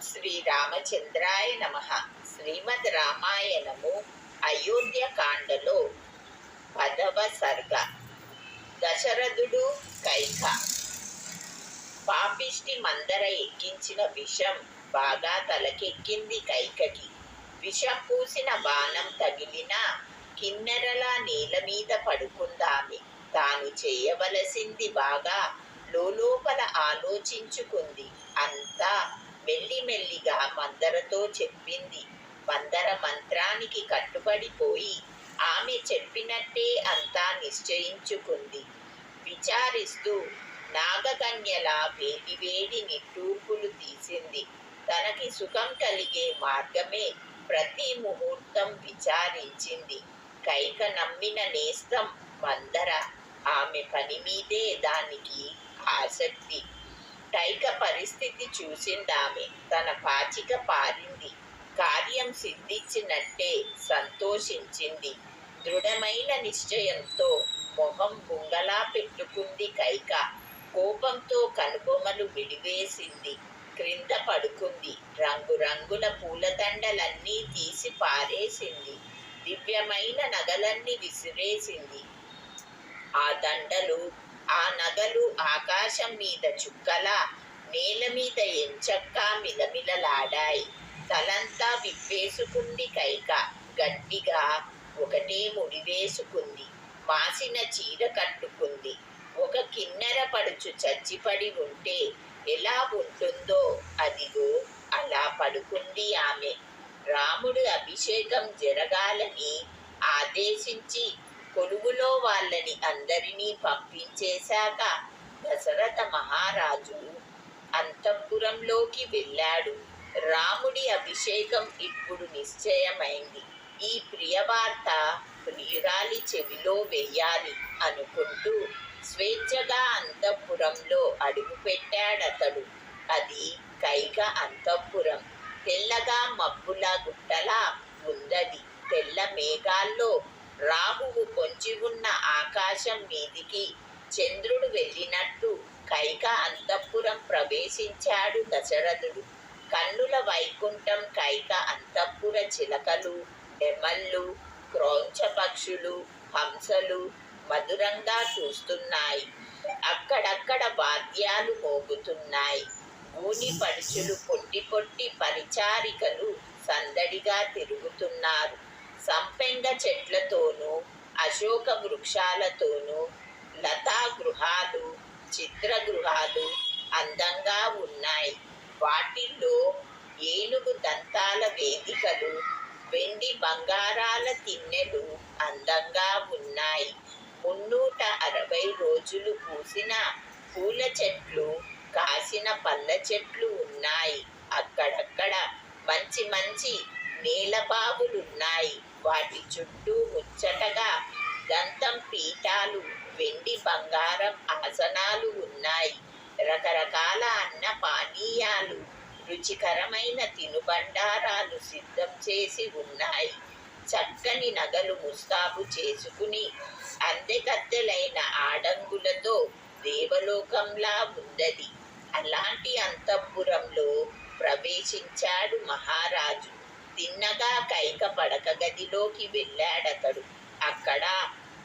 శ్రీ రామచంద్రాయ నమః. శ్రీమద్ రామాయణము అయోధ్యకాండలో 10వ సర్గ. దశరథుడు కైక. పాపిష్టి మందర ఎక్కించిన విషం బాగా తలకెక్కింది కైకకి. విషం పూసిన బాణం తగిలిన కిన్నెరలా నేల మీద పడుకుందామె. తాను చేయవలసింది బాగా లోపల ఆలోచించుకుంది. అంతా మెల్లిమెల్లిగా మందరతో చెప్పింది. మందర మంత్రానికి కట్టుబడిపోయి ఆమె చెప్పినట్టే అంతా నిశ్చయించుకుంది. విచారిస్తూ నాగకన్యలా వేడి నిట్టూర్పులు తీసింది. తనకి సుఖం కలిగే మార్గమే ప్రతి ముహూర్తం విచారించింది. కైక నమ్మిన నేస్తం మందర. ఆమె పని మీదే దానికి ఆసక్తి. కైక పరిస్థితి చూసిందామె. తన పాచిక పారింది. కార్యం సిద్ధించినట్టే సంతోషించింది. దృఢమైన నిశ్చయంతో మొహం బుంగలా పెట్టుకుంది కైక. కోపంతో కనుబొమలు విడివేసింది. క్రింద పడుకుంది. రంగురంగుల పూలదండలన్నీ తీసి పారేసింది. దివ్యమైన నగలన్నీ విసిరేసింది. ఆ దండలు, ఆ నగలు ఆకాశం మీద చుక్కలా నేల మీద ఎంచక్కా మిలమిలలాడాయి. తలంతా విప్పేసుకుంది కైక. గట్టిగా ఒకటే ముడివేసుకుంది. మాసిన చీర కట్టుకుంది. ఒక కిన్నెర పడుచు చచ్చిపడి ఉంటే ఎలా ఉంటుందో అదిగో అలా పడుకుంది ఆమె. రాముడు అభిషేకం జరగాలని ఆదేశించి కొలువులో వాళ్ళని అందరినీ పంపించేశాక దశరథ మహారాజు అంతఃపురంలోకి వెళ్ళాడు. రాముడి అభిషేకం ఇప్పుడు నిశ్చయమైంది. ఈ ప్రియవార్త ప్రియురాలి చెవిలో వెయ్యాలి అనుకుంటూ స్వేచ్ఛగా అంతఃపురంలో అడుగుపెట్టాడతడు. అది కైక అంతఃపురం. తెల్లగా మబ్బుల గుట్టలా ఉందది. తెల్ల మేఘాల్లో రాహువు పొంచి ఉన్న ఆకాశం మీదికి చంద్రుడు వెళ్ళినట్టు కైక అంతఃపురం ప్రవేశించాడు దశరథుడు. కన్నుల వైకుంఠం కైక అంతఃపుర. చిలకలు, నెమళ్ళు, క్రౌంచ పక్షులు, హంసలు మధురంగా చూస్తున్నాయి. అక్కడక్కడ వాద్యాలు మోగుతున్నాయి. గూని పడుచులు, పొట్టి పరిచారికలు సందడిగా తిరుగుతున్నారు. సంపెంగ చెట్లతోనూ అశోక వృక్షాలతోనూ లతా గృహాలు, చిత్రగృహాలు అందంగా ఉన్నాయి. వాటిల్లో ఏనుగు దంతాల వేదికలు, వెండి బంగారాల తిన్నెలు అందంగా ఉన్నాయి. 360 రోజులు పూసిన పూల చెట్లు, కాసిన పళ్ళ చెట్లు ఉన్నాయి. అక్కడక్కడ మంచి మంచి నేలబావులున్నాయి. వాటి చుట్టూ ముచ్చటగా దంతం పీఠాలు, వెండి బంగారం ఆసనాలు ఉన్నాయి. రకరకాల అన్న పానీయాలు, రుచికరమైన తినుబండారాలు సిద్ధం చేసి ఉన్నాయి. చక్కని నగలు ముస్తాబు చేసుకుని అందెకత్తెలైన ఆడంగులతో దేవలోకంలా ఉందది. అలాంటి అంతఃపురంలో ప్రవేశించాడు మహారాజు. తిన్నగా కైక పడక గదిలోకి వెళ్ళాడతడు. అక్కడ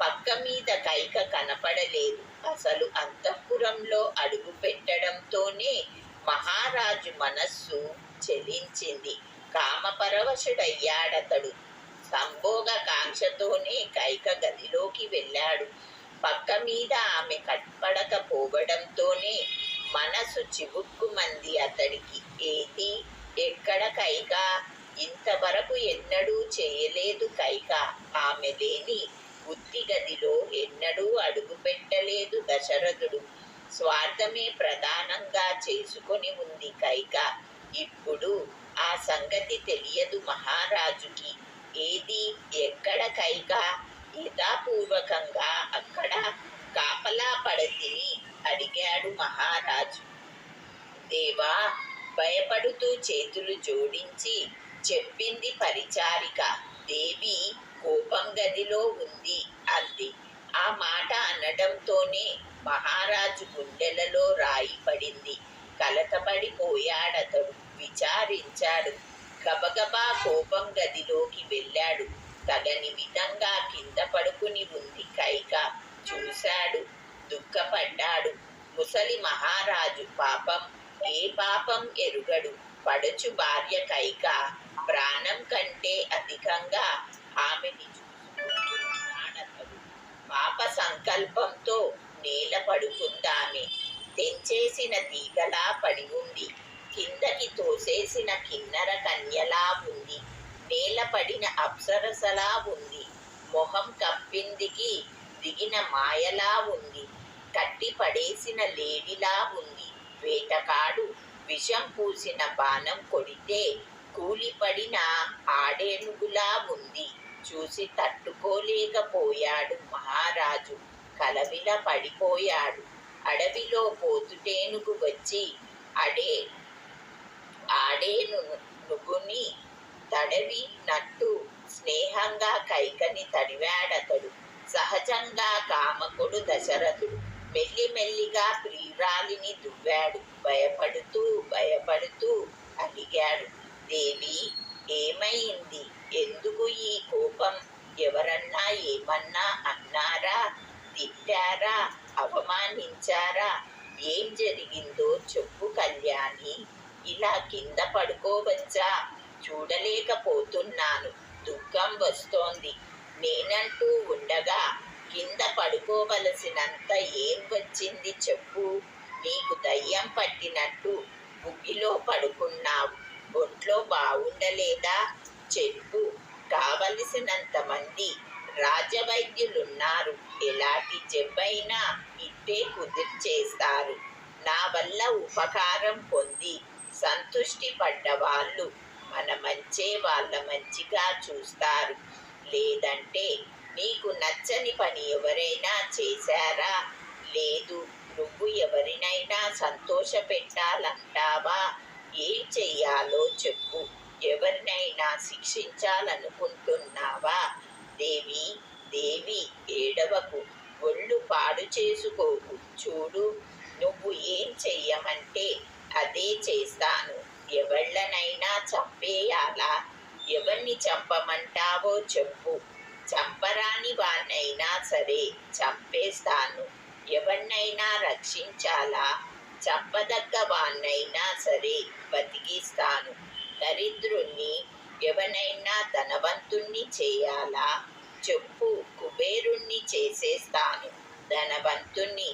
పక్క మీద కైక కనపడలేదు. అసలు అంతఃపురంలో అడుగు పెట్టడంతోనే మహారాజు మనస్సు చలించింది. కామపరవశుడయ్యాడతడు. సంభోగ కాంక్షతోనే కైక గదిలోకి వెళ్ళాడు. పక్క మీద ఆమె కట్పడకపోవడంతోనే మనసు చివుక్కుమంది అతడికి. ఏది, ఎక్కడ కైక? ఇంతవరకు ఎన్నడూ చేయలేదు కైక. ఆమె లేని ఉత్తి గదిలో ఎన్నడూ అడుగు పెట్టలేదు దశరథుడు. స్వార్థమే ప్రధానంగా చేసుకొని ఉంది కైక. ఇప్పుడు ఆ సంగతి తెలియదు మహారాజుకి. ఏది, ఎక్కడ కైక? యథాపూర్వకంగా అక్కడ కాపలా పడతిని అడిగాడు మహారాజు. దేవా, భయపడుతూ చేతులు జోడించి చెప్పింది పరిచారిక. దేవి కోపం గదిలో ఉంది అంది. ఆ మాట అనడంతోనే మహారాజు గుండెలలో రాయి పడింది. కలతపడిపోయాడతడు. విచారి నివారించాడు. గబగబా కోపం గదిలోకి వెళ్ళాడు. తగని విధంగా కింద పడుకుని ఉంది కైక. చూశాడు, దుఃఖపడ్డాడు. ముసలి మహారాజు పాపం ఏ పాపం ఎరుగడు. పడుచు భార్య కైక ప్రాణం కంటే అధికంగా ఆమెని చూసుకుంటున్నాడతడు. పాప సంకల్పంతో నేల పడుకుందామె. తెంచేసిన తీగలా పడి ఉంది. కిందకి తోసేసిన కిన్నర కన్యలా ఉంది. నేల పడిన అప్సరసలా ఉంది. మొహం కప్పిందికి దిగిన మాయలా ఉంది. కట్టి పడేసిన లేడిలా ఉంది. వేటకాడు విషం పూసిన బాణం కొడితే కూలిపడిన ఆడేనుగులా ఉంది. చూసి తట్టుకోలేకపోయాడు మహారాజు. కలవిల పడిపోయాడు. అడవిలో పోతుటేనుగు వచ్చి ఆడేనుగుని తడవినట్టు స్నేహంగా కైకని తడివాడతడు. సహజంగా కామకుడు దశరథుడు మెల్లిమెల్లిగా ప్రియురాలిని దువ్వాడు. భయపడుతూ అడిగాడు, దేవి ఏమైంది? ఎందుకు ఈ కోపం? ఎవరన్నా ఏమన్నా అన్నారా? తిట్టారా? అవమానించారా? ఏం జరిగిందో చెప్పు కళ్యాణి. ఇలా కింద పడుకోవచ్చా? చూడలేకపోతున్నాను. దుఃఖం వస్తోంది. నేనంటూ ఉండగా కింద పడుకోవలసినంత ఏం వచ్చింది చెప్పు. నీకు దయ్యం పట్టినట్టు బుగ్గిలో పడుకున్నావు. ఒంట్లో బావుండలేదా? చెప్పు. కావలసినంత మంది రాజవైద్యులున్నారు. ఎలాంటి జబ్బైనా ఇట్టే కుదిర్చేస్తారు. నా వల్ల ఉపకారం పొంది సంతృష్టి పడ్డవాళ్ళు మన మంచే వాళ్ళ మంచిగా చూస్తారు. లేదంటే నీకు నచ్చని పని ఎవరైనా చేశారా? లేదు. నువ్వు ఎవరినైనా సంతోష పెట్టాలంటావా? ఏం చెయ్యాలో చెప్పు. ఎవరినైనా శిక్షించాలనుకుంటున్నావా? దేవి దేవి ఏడవకు. ఒళ్ళు పాడు చేసుకోకు. చూడు, నువ్వు ఏం చెయ్యమంటే అదే చేస్తాను. ఎవళ్ళనైనా చంపేయాలా? ఎవరిని చంపమంటావో చెప్పు. చంపరాని వాణ్ణైనా సరే చంపేస్తాను. ఎవరినైనా రక్షించాలా? చంపదగ్గ వాణ్ణైనా సరే బతికిస్తాను. దరిద్రుణ్ణి ఎవనైనా ధనవంతుణ్ణి చేయాలా? చెప్పు. కుబేరుణ్ణి చేసేస్తాను. ధనవంతుణ్ణి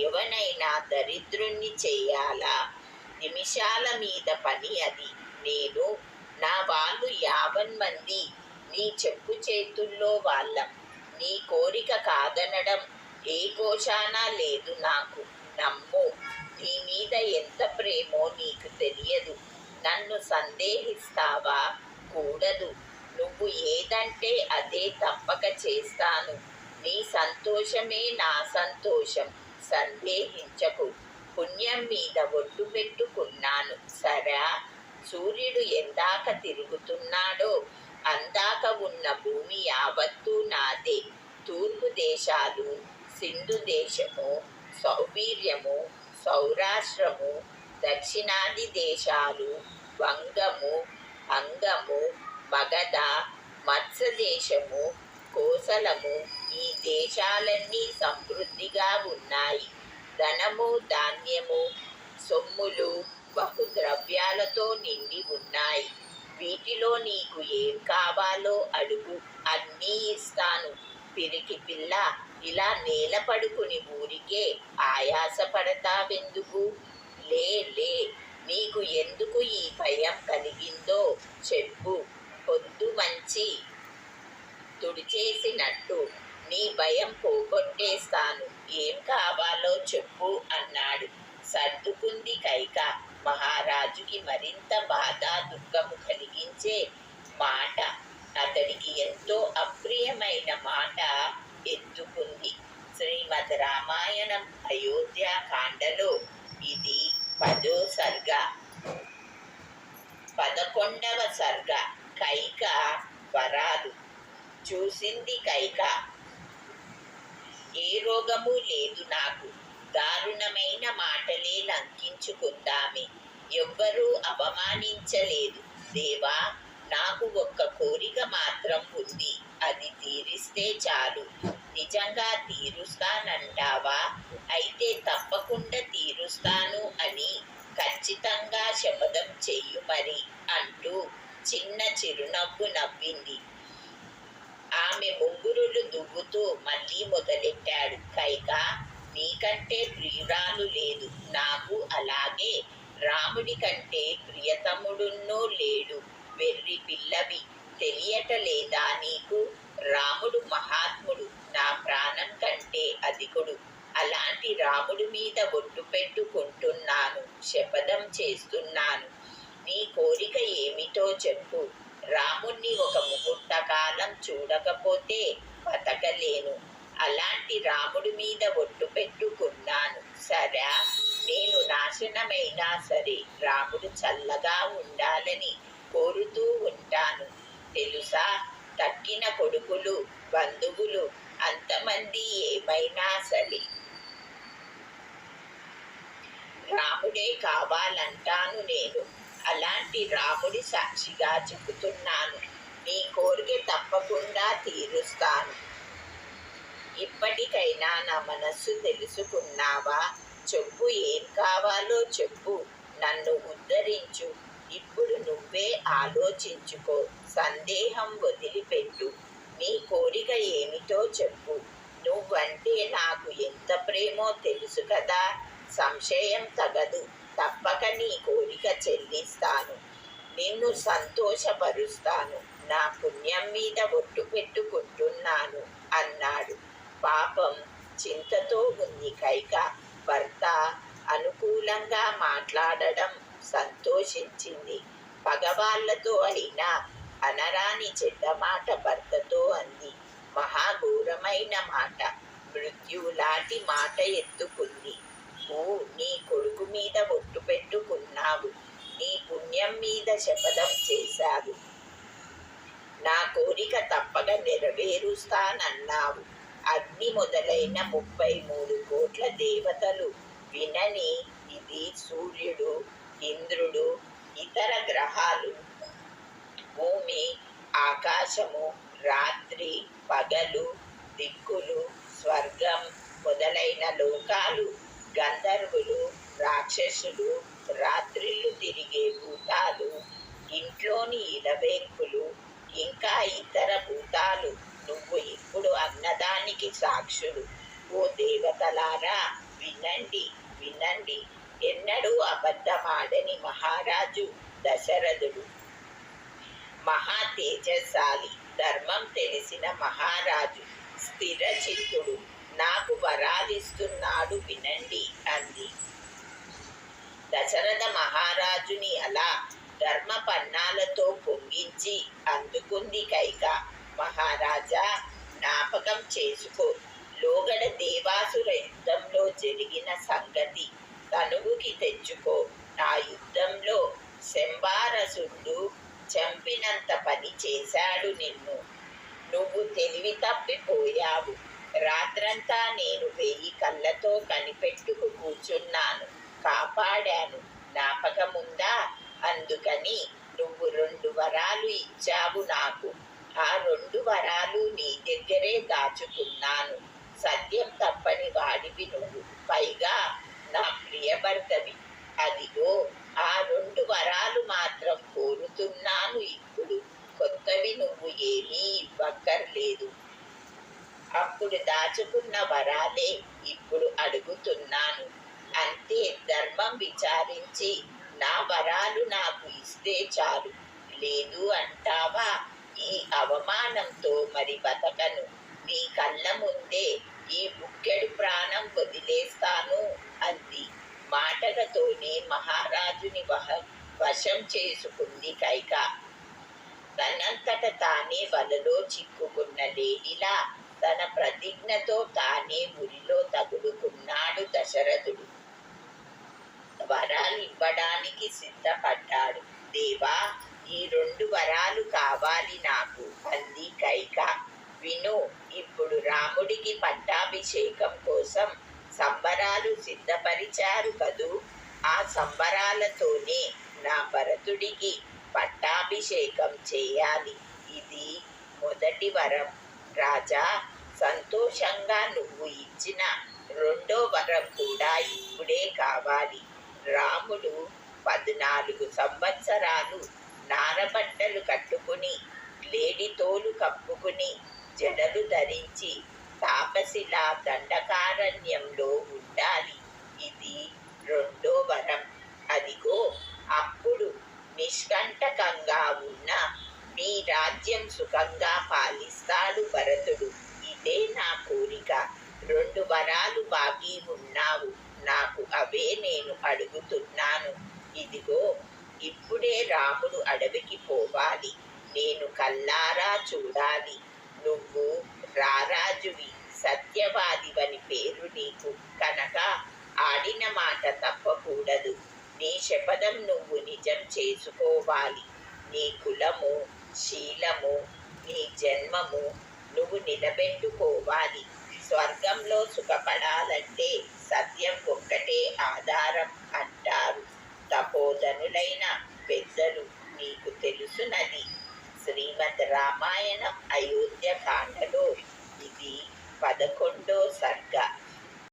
ఎవనైనా దరిద్రుణ్ణి చేయాలా? నిమిషాల మీద పని అది. నేను నా వాళ్ళు 50 మంది నీ చెప్పు చేతుల్లో వాళ్ళం. నీ కోరిక కాదనడం ఏ కోశానా లేదు నాకు. నమ్ము. నీ మీద ఎంత ప్రేమో నీకు తెలియదు. నన్ను సందేహిస్తావా? కూడదు. నువ్వు ఏదంటే అదే తప్పక చేస్తాను. నీ సంతోషమే నా సంతోషం. సందేహించకు. పుణ్యం మీద ఒట్టు పెట్టుకున్నాను. సరా? సూర్యుడు ఎందాక తిరుగుతున్నాడో అందాక ఉన్న భూమి యావత్తూ నాదే. తూర్పు దేశాలు, సింధు దేశము, సౌవీర్యము, సౌరాష్ట్రము, దక్షిణాది దేశాలు, వంగము, అంగము, మగధ, మత్స్యదేశము, కోసలము, ఈ దేశాలన్నీ సమృద్ధిగా ఉన్నాయి. ధనము, ధాన్యము, సొమ్ములు, బహుద్రవ్యాలతో నిండి ఉన్నాయి. వీటిలో నీకు ఏం కావాలో అడుగు, అన్నీ ఇస్తాను. పిరికి పిల్ల, ఇలా నేల పడుకుని ఊరికే ఆయాసపడతావెందుకు? లే లే. నీకు ఎందుకు ఈ భయం కలిగిందో చెప్పు. పొద్దు మంచి తుడిచేసినట్టు నీ భయం పోగొట్టేస్తాను. ఏం కావాలో చెప్పు అన్నాడు. సర్దుకుంది కైక. మహారాజుకి మరింత బాధ, దుఃఖము కలిగించే మాట, అతడికి ఎంతో అప్రియమైన మాట ఎత్తుకుంది. శ్రీమద్ రామాయణం అయోధ్యాకాండలో ఇది 10వ సర్గ. 11వ సర్గ. కైక వరాలు. చూసింది కైక. ఏ రోగము లేదు నాకు. దారుణమైన మాటలే లంకించుకుందామే. ఎవ్వరూ అవమానించలేదు. దేవా, నాకు ఒక్క కోరిక మాత్రం ఉంది. అది తీరిస్తే చాలు. నిజంగా తీరుస్తానంటావా? అయితే తప్పకుండా తీరుస్తాను అని ఖచ్చితంగా శపథం చెయ్యు మరి అంటూ చిన్న చిరునవ్వు నవ్వింది. ఆమె ముంగురులు దువ్వుతూ మళ్ళీ మొదలెట్టాడు. కైక, నీకంటే ప్రియురాలు లేదు నాకు, అలాగే రాముడి కంటే ప్రియతముడున్నో లేడు. వెర్రి పిల్లవి, తెలియటలేదా నీకు? రాముడు మహాత్ముడు, నా ప్రాణం కంటే అధికుడు. అలాంటి రాముడి మీద ఒట్టు పెట్టుకుంటున్నాను, శపథం చేస్తున్నాను. నీ కోరిక ఏమిటో చెప్పు. రాముణ్ణి ఒక ముహూర్త కాలం చూడకపోతే బతకలేను. అలాంటి రాముడి మీద ఒట్టు పెట్టుకున్నాను. సరే, నేను నాశనమైనా సరే రాముడు చల్లగా ఉండాలని కోరుతూ ఉంటాను. తెలుసా, తక్కిన కొడుకులు, బంధువులు అంతమంది ఏమైనా సరే రాముడే కావాలంటాను నేను. అలాంటి రాముడి సాక్షిగా చెబుతున్నాను, నీ కోరిక తప్పకుండా తీరుస్తాను. ఇప్పటికైనా నా మనస్సు తెలుసుకున్నావా? చెప్పు, ఏం కావాలో చెప్పు. నన్ను ఉద్ధరించు. ఇప్పుడు నువ్వే ఆలోచించుకో. సందేహం వదిలిపెట్టు. నీ కోరిక ఏమిటో చెప్పు. నువ్వంటే నాకు ఎంత ప్రేమో తెలుసు కదా. సంశయం తగదు. తప్పక నీ కోరిక చెల్లిస్తాను. నిన్ను సంతోషపరుస్తాను. నా పుణ్యం మీద ఒట్టు పెట్టుకుంటున్నాను అన్నాడు. పాపం, చింతతో ఉంది కైక. భర్త అనుకూలంగా మాట్లాడడం సంతోషించింది. పగవాళ్లతో అయినా అనరాని చెడ్డ మాట భర్తతో అంది. మహాఘోరమైన మాట, మృత్యులాంటి మాట ఎత్తుకుంది. నీ కొడుకు మీద ఒట్టు పెట్టుకున్నావు. నీ పుణ్యం మీద శపథం చేశావు. నా కోరిక తప్పక నెరవేరుస్తానన్నావు. అగ్ని మొదలైన 33 కోట్ల దేవతలు వినని ఇది సూర్యుడు, ఇంద్రుడు, ఇతర గ్రహాలు, భూమి, ఆకాశము, రాత్రి పగలు, దిక్కులు, స్వర్గం మొదలైన లోకాలు, గంధర్వులు, రాక్షసులు, రాత్రిళ్ళు తిరిగే భూతాలు, ఇంట్లోని ఇలవేల్పులు, ఇంకా ఇతర భూతాలు నువ్వు ఇప్పుడు అన్నదానికి సాక్షులు. ఓ దేవతలారా, వినండి వినండి. ఎన్నడూ అబద్ధమాడని మహారాజు దశరథుడు. మహా తేజశాలి, ధర్మం తెలిసిన మహారాజు, స్థిర చిత్తుడు, నాకు వరాలిస్తున్నాడు వినండి అంది. దశరథ మహారాజుని అలా ధర్మ పన్నాలతో పొంగించి అందుకుంది కైక. మహారాజా, జ్ఞాపకం చేసుకో, లోగడ దేవాసుర యుద్ధంలో జరిగిన సంగతి తనువుకి తెచ్చుకో. ఆ యుద్ధంలో శంబారసుడు చంపినంత పని చేశాడు నిన్ను. నువ్వు తెలివి తప్పిపోయావు. రాత్రంతా నేను 1000 కళ్ళతో కనిపెట్టుకు కూర్చున్నాను, కాపాడాను. జ్ఞాపకముందా? అందుకని నువ్వు 2 వరాలు ఇచ్చావు నాకు. ఆ 2 వరాలు నీ దగ్గరే దాచుకున్నాను. సత్యం తప్పని వాడివి నువ్వు, పైగా నా ప్రియభర్తవి. అదిగో ఆ 2 వరాలు మాత్రం కోరుతున్నాను ఇప్పుడు. కొత్తవి నువ్వు ఏమీ ఇవ్వక్కర్లేదు. అప్పుడు దాచుకున్న వరాలే ఇప్పుడు అడుగుతున్నాను. అంతే, ధర్మం విచారించి నా వరాలు నాకు ఇస్తే చాలు. లేదు అంటావా? ఈ అవమానంతో మరి బతకను. నీ కళ్ళ ముందే ఈ బుక్కెడు ప్రాణం వదిలేస్తాను అంది. మాటలతోనే మహారాజుని వశం చేసుకుంది కైక. తనంతట తానే వలలో చిక్కుకున్న లేడిలా తన ప్రతిజ్ఞతో తానే ఉరిలో తగులుకున్నాడు దశరథుడు. వరాలు ఇవ్వడానికి సిద్ధపడ్డాడు. దేవా, ఈ 2 వరాలు కావాలి నాకు అంది కైక. విను, ఇప్పుడు రాముడికి పట్టాభిషేకం కోసం సంబరాలు సిద్ధపరిచారు కదూ. ఆ సంబరాలతోనే నా భరతుడికి పట్టాభిషేకం చేయాలి. ఇది మొదటి వరం. రాజా, సంతోషంగా నువ్వు ఇచ్చిన రెండో వరం కూడా ఇప్పుడే కావాలి. రాముడు 14 సంవత్సరాలు నారబట్టలు కట్టుకుని, లేడితోలు కప్పుకుని, జడలు ధరించి తాపసిలా దండకారణ్యంలో ఉండాలి. ఇది రెండో వరం. అదిగో అప్పుడు నిష్కంటకంగా ఉన్న మీ రాజ్యం సుఖంగా పాలిస్తాడు భరతుడు. ఇదే నా కోరిక. 2 వరాలు బాకీ ఉన్నావు నాకు, అవే నేను అడుగుతున్నాను. ఇదిగో ఇప్పుడే రాముడు అడవికి పోవాలి. నేను కల్లారా చూడాలి. నువ్వు రారాజువి, సత్యవాదివని పేరు నీకు కనుక ఆడిన మాట తప్పకూడదు. నీ శపథం నువ్వు నిజం చేసుకోవాలి. నీ కులము, శీలము, నీ జన్మము నువ్వు నిలబెట్టుకోవాలి. స్వర్గంలో సుఖపడాలంటే సత్యం ఒక్కటే ఆధారం అంటారు తపోధనులైన పెద్దలు. నీకు తెలుసునది. శ్రీమద్ రామాయణం అయోధ్యకాండలో ఇది 11వ సర్గ.